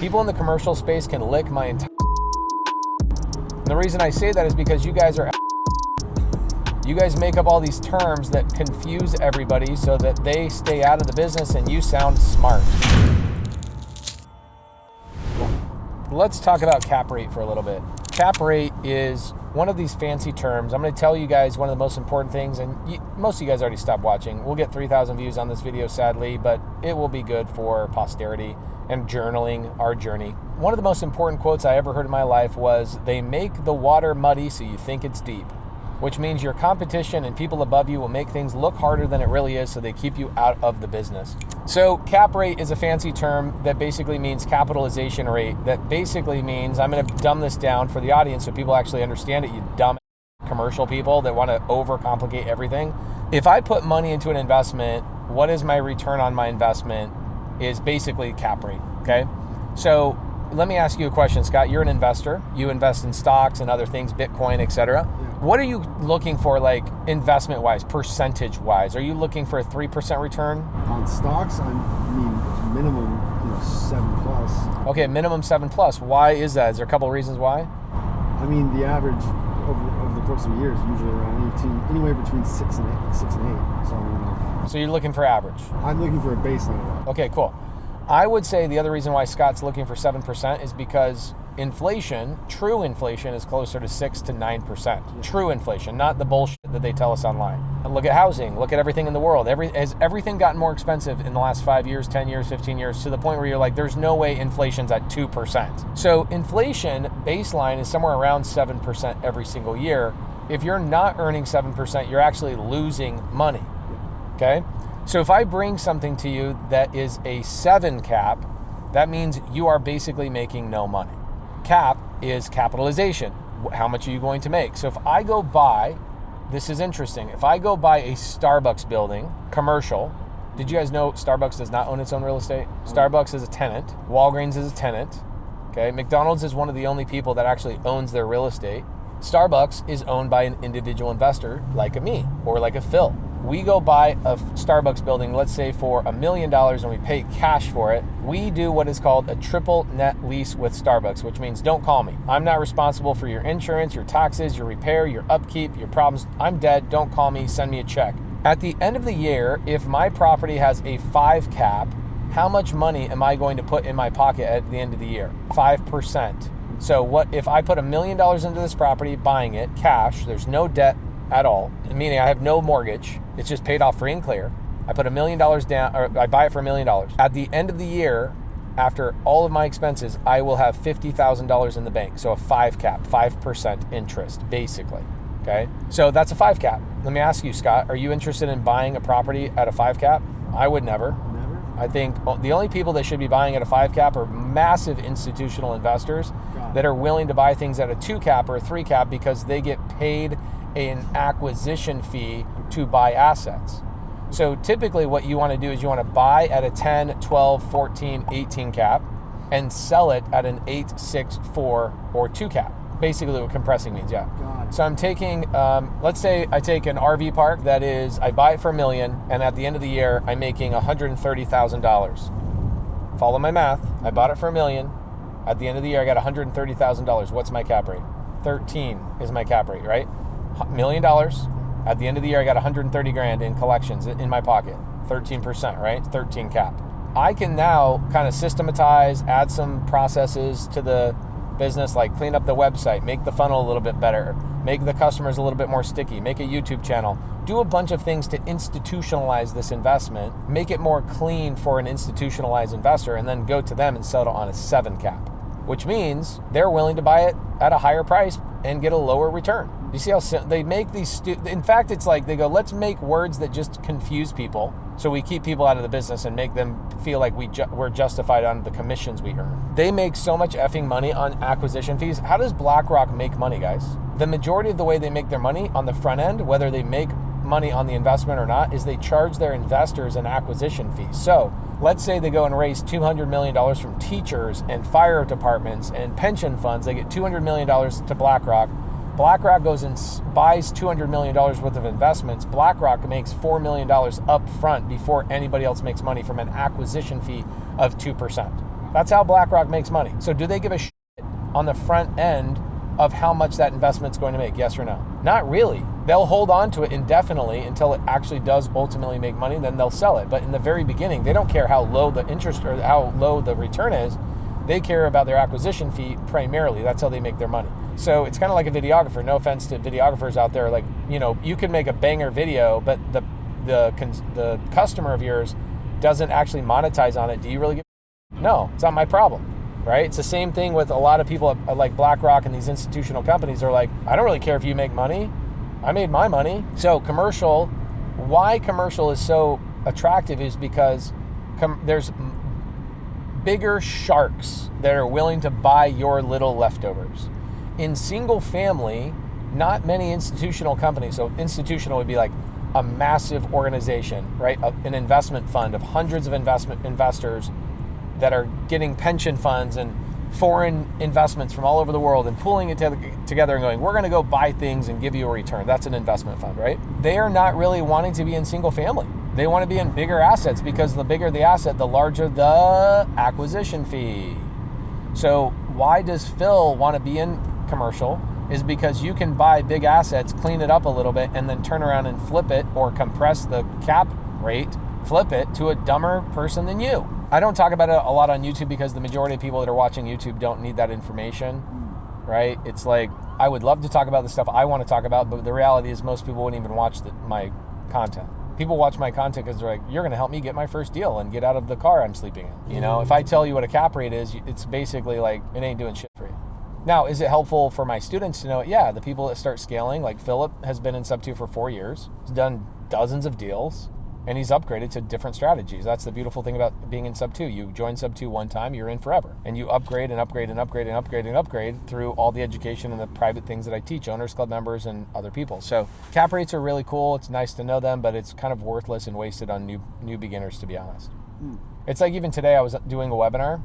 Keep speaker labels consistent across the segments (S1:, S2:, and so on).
S1: People in the commercial space can lick my entire. And the reason I say that is because you guys make up all these terms that confuse everybody so that they stay out of the business and you sound smart. Let's talk about cap rate for a little bit. Cap rate is one of these fancy terms. I'm going to tell you guys one of the most important things, and most of you guys already stopped watching. We'll get 3,000 views on this video, sadly, but it will be good for posterity and journaling our journey. One of the most important quotes I ever heard in my life was, "They make the water muddy so you think it's deep," which means your competition and people above you will make things look harder than it really is, so they keep you out of the business. So cap rate is a fancy term that basically means capitalization rate. That basically means, I'm going to dumb this down for the audience so people actually understand it, you dumb commercial people that want to overcomplicate everything. If I put money into an investment, what is my return on my investment is basically cap rate, okay? So let me ask you a question, Scott. You're an investor. You invest in stocks and other things, Bitcoin, etc. What are you looking for, like investment-wise, percentage-wise? Are you looking for a 3% return?
S2: On stocks, I mean minimum, 7+.
S1: Okay, minimum 7+. Why is that? Is there a couple of reasons why?
S2: I mean, the average over the course of a year is usually around anywhere between 6 and 8.
S1: So you're looking for average?
S2: I'm looking for a baseline of that.
S1: Okay, cool. I would say the other reason why Scott's looking for 7% is because inflation, true inflation, is closer to 6 to 9%. Yeah. True inflation, not the bullshit that they tell us online. Look at housing, look at everything in the world. Has everything gotten more expensive in the last 5 years, 10 years, 15 years, to the point where you're like, there's no way inflation's at 2%. So inflation baseline is somewhere around 7% every single year. If you're not earning 7%, you're actually losing money, okay? So if I bring something to you that is a 7 cap, that means you are basically making no money. Cap is capitalization. How much are you going to make? So if I go buy, this is interesting, if I go buy a Starbucks building, commercial, did you guys know Starbucks does not own its own real estate? Starbucks is a tenant. Walgreens is a tenant. Okay, McDonald's is one of the only people that actually owns their real estate. Starbucks is owned by an individual investor like a me or like a Phil. We go buy a Starbucks building, let's say for $1 million, and we pay cash for it. We do what is called a triple net lease with Starbucks, which means don't call me. I'm not responsible for your insurance, your taxes, your repair, your upkeep, your problems. I'm dead. Don't call me. Send me a check. At the end of the year, if my property has a 5 cap, how much money am I going to put in my pocket at the end of the year? 5%. So what if I put $1 million into this property, buying it, cash, there's no debt at all, meaning I have no mortgage, it's just paid off free and clear. I put $1 million down, or I buy it for $1 million. At the end of the year, after all of my expenses, I will have $50,000 in the bank. So a 5 cap, 5% interest, basically, okay? So that's a 5 cap. Let me ask you, Scott, are you interested in buying a property at a 5 cap? I would never. I think the only people that should be buying at a 5 cap are massive institutional investors that are willing to buy things at a 2 cap or a 3 cap because they get paid an acquisition fee to buy assets. So typically what you want to do is you want to buy at a 10, 12, 14, 18 cap and sell it at an 8, 6, 4, or 2 cap. Basically what compressing means, yeah. So I'm taking, let's say I take an RV park that is, I buy it for $1 million, and at the end of the year, I'm making $130,000. Follow my math. I bought it for $1 million. At the end of the year, I got $130,000. What's my cap rate? 13 is my cap rate, right? $1 million. At the end of the year, I got 130 grand in collections in my pocket. 13%, right? 13 cap. I can now kind of systematize, add some processes to the business, like clean up the website, make the funnel a little bit better, make the customers a little bit more sticky, make a YouTube channel, do a bunch of things to institutionalize this investment, make it more clean for an institutionalized investor, and then go to them and settle on a 7 cap, which means they're willing to buy it at a higher price and get a lower return. You see how they make these, in fact, it's like they go, let's make words that just confuse people so we keep people out of the business and make them feel like we're justified on the commissions we earn. They make so much effing money on acquisition fees. How does BlackRock make money, guys? The majority of the way they make their money on the front end, whether they make money on the investment or not, is they charge their investors an acquisition fee. So let's say they go and raise $200 million from teachers and fire departments and pension funds. They get $200 million to BlackRock. BlackRock goes and buys $200 million worth of investments. BlackRock makes $4 million up front before anybody else makes money from an acquisition fee of 2%. That's how BlackRock makes money. So do they give a shit on the front end of how much that investment's going to make? Yes or no? Not really. They'll hold on to it indefinitely until it actually does ultimately make money, then they'll sell it. But in the very beginning, they don't care how low the interest or how low the return is. They care about their acquisition fee primarily. That's how they make their money. So it's kind of like a videographer. No offense to videographers out there. Like, you know, you can make a banger video, but the customer of yours doesn't actually monetize on it. Do you really get? No, it's not my problem. Right? It's the same thing with a lot of people like BlackRock and these institutional companies are like, I don't really care if you make money. I made my money. So why commercial is so attractive is because there's bigger sharks that are willing to buy your little leftovers. In single family, not many institutional companies, so institutional would be like a massive organization, right? An investment fund of hundreds of investors that are getting pension funds and foreign investments from all over the world and pooling it together and going, we're going to go buy things and give you a return. That's an investment fund, right? They are not really wanting to be in single family. They want to be in bigger assets because the bigger the asset, the larger the acquisition fee. So why does Phil want to be in commercial? Is because you can buy big assets, clean it up a little bit, and then turn around and flip it or compress the cap rate, flip it to a dumber person than you. I don't talk about it a lot on YouTube because the majority of people that are watching YouTube don't need that information, right? It's like, I would love to talk about the stuff I want to talk about, but the reality is most people wouldn't even watch my content. People watch my content because they're like, you're going to help me get my first deal and get out of the car I'm sleeping in. You know, if I tell you what a cap rate is, it's basically like, it ain't doing shit for you. Now, is it helpful for my students to know it? Yeah, the people that start scaling, like Philip has been in Sub 2 for 4 years. He's done dozens of deals. And he's upgraded to different strategies. That's the beautiful thing about being in Sub 2. You join Sub 2 one time, you're in forever. And you upgrade and upgrade and upgrade and upgrade and upgrade through all the education and the private things that I teach, owners club members and other people. So cap rates are really cool. It's nice to know them, but it's kind of worthless and wasted on new beginners, to be honest. It's like even today I was doing a webinar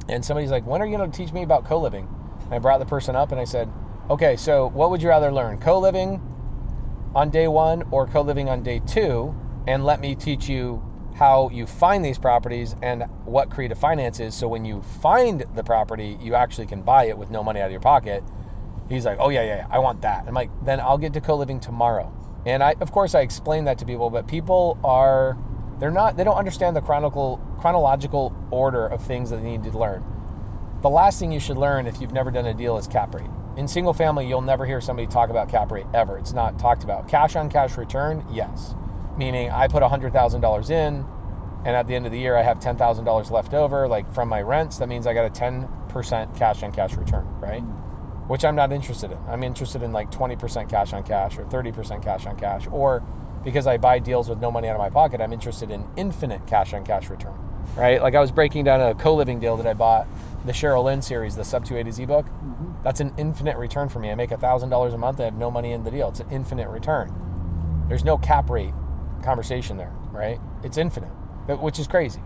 S1: and somebody's like, when are you going to teach me about co-living? And I brought the person up and I said, okay, so what would you rather learn? Co-living on day 1 or co-living on day 2? And let me teach you how you find these properties and what creative finance is. So when you find the property, you actually can buy it with no money out of your pocket. He's like, oh yeah, I want that. I'm like, then I'll get to co-living tomorrow. And of course I explain that to people, but people they don't understand the chronological order of things that they need to learn. The last thing you should learn if you've never done a deal is cap rate. In single family, you'll never hear somebody talk about cap rate ever. It's not talked about. Cash on cash return, yes. Meaning I put $100,000 in and at the end of the year I have $10,000 left over, like from my rents. That means I got a 10% cash on cash return, right? Which I'm not interested in. I'm interested in like 20% cash on cash or 30% cash on cash, or because I buy deals with no money out of my pocket, I'm interested in infinite cash on cash return, right? Like I was breaking down a co-living deal that I bought, the Cheryl Lynn series, the Sub 280Z book. That's an infinite return for me. I make $1,000 a month. I have no money in the deal. It's an infinite return. There's no cap rate conversation there, right? It's infinite, which is crazy.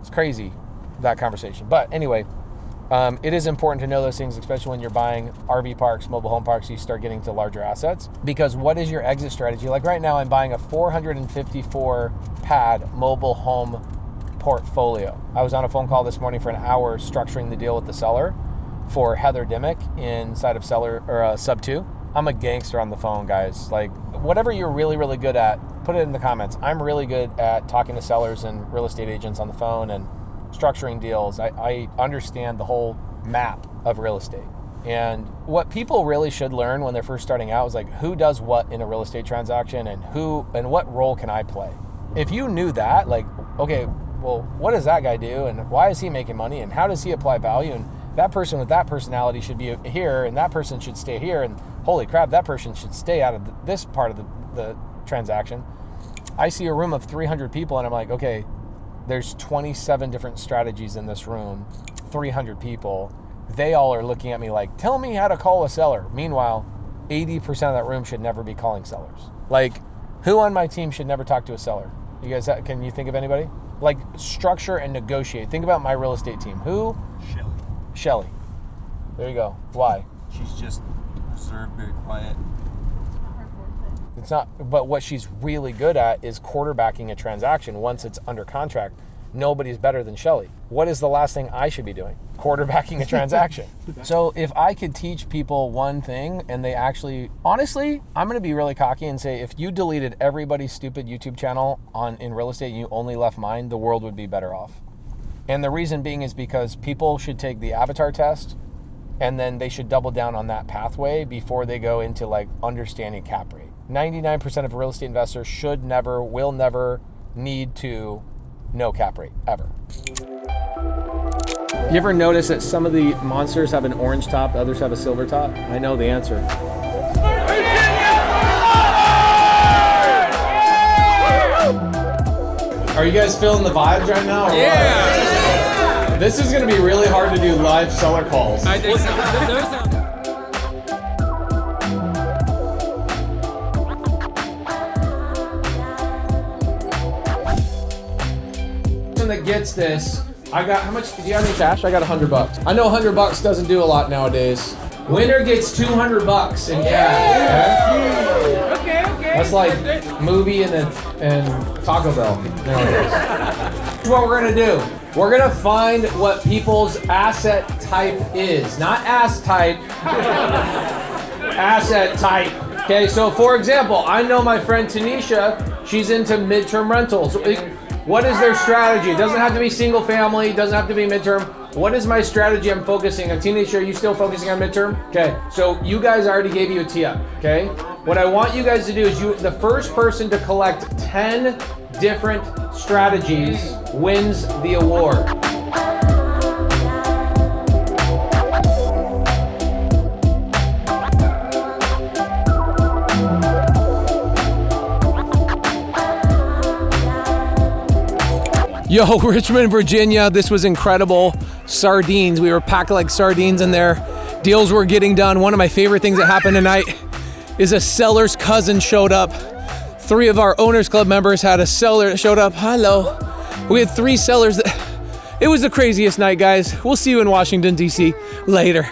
S1: It's crazy, that conversation. But anyway, it is important to know those things, especially when you're buying RV parks, mobile home parks, you start getting to larger assets. Because what is your exit strategy? Like right now, I'm buying a 454 pad mobile home portfolio. I was on a phone call this morning for an hour structuring the deal with the seller for Heather Dimmick inside of Sub 2. I'm a gangster on the phone, guys. Like, whatever you're really, really good at, put it in the comments. I'm really good at talking to sellers and real estate agents on the phone and structuring deals. I understand the whole map of real estate. And what people really should learn when they're first starting out is like, who does what in a real estate transaction and what role can I play? If you knew that, like, okay, well, what does that guy do and why is he making money and how does he apply value? And that person with that personality should be here and that person should stay here, and holy crap, that person should stay out of this part of the transaction. I see a room of 300 people and I'm like, okay, there's 27 different strategies in this room, 300 people. They all are looking at me like, tell me how to call a seller. Meanwhile, 80% of that room should never be calling sellers. Like, who on my team should never talk to a seller? You guys, can you think of anybody? Like, structure and negotiate. Think about my real estate team. Who? Shelly. There you go. Why?
S3: She's just reserved, very quiet.
S1: It's not, but what she's really good at is quarterbacking a transaction once it's under contract. Nobody's better than Shelly. What is the last thing I should be doing? Quarterbacking a transaction. So if I could teach people one thing and they actually, honestly, I'm going to be really cocky and say, if you deleted everybody's stupid YouTube channel in real estate and you only left mine, the world would be better off. And the reason being is because people should take the avatar test and then they should double down on that pathway before they go into like understanding cap rate. 99% of real estate investors should never, will never need to know cap rate, ever. You ever notice that some of the monsters have an orange top, others have a silver top? I know the answer. Are you guys feeling the vibes right now?
S4: Yeah!
S1: This is going to be really hard to do live seller calls.
S4: I think so.
S1: That gets this, I got, how much, do you have any cash? I got $100. I know $100 doesn't do a lot nowadays. Winner gets $200 in cash. Okay. That's like movie and Taco Bell nowadays. Here's what we're gonna do. We're gonna find what people's asset type is. Not ass type, asset type. Okay, so for example, I know my friend Tanisha, she's into midterm rentals. What is their strategy? It doesn't have to be single family, it doesn't have to be midterm. What is my strategy I'm focusing on? Tanisha, are you still focusing on midterm? Okay, so you guys already gave you a tee up, okay? What I want you guys to do is the first person to collect 10 different strategies wins the award. Yo, Richmond, Virginia, this was incredible. Sardines, we were packed like sardines in there. Deals were getting done. One of my favorite things that happened tonight is a seller's cousin showed up. 3 of our Owners Club members had a seller that showed up. Hello. We had 3 sellers. It was the craziest night, guys. We'll see you in Washington, D.C. later.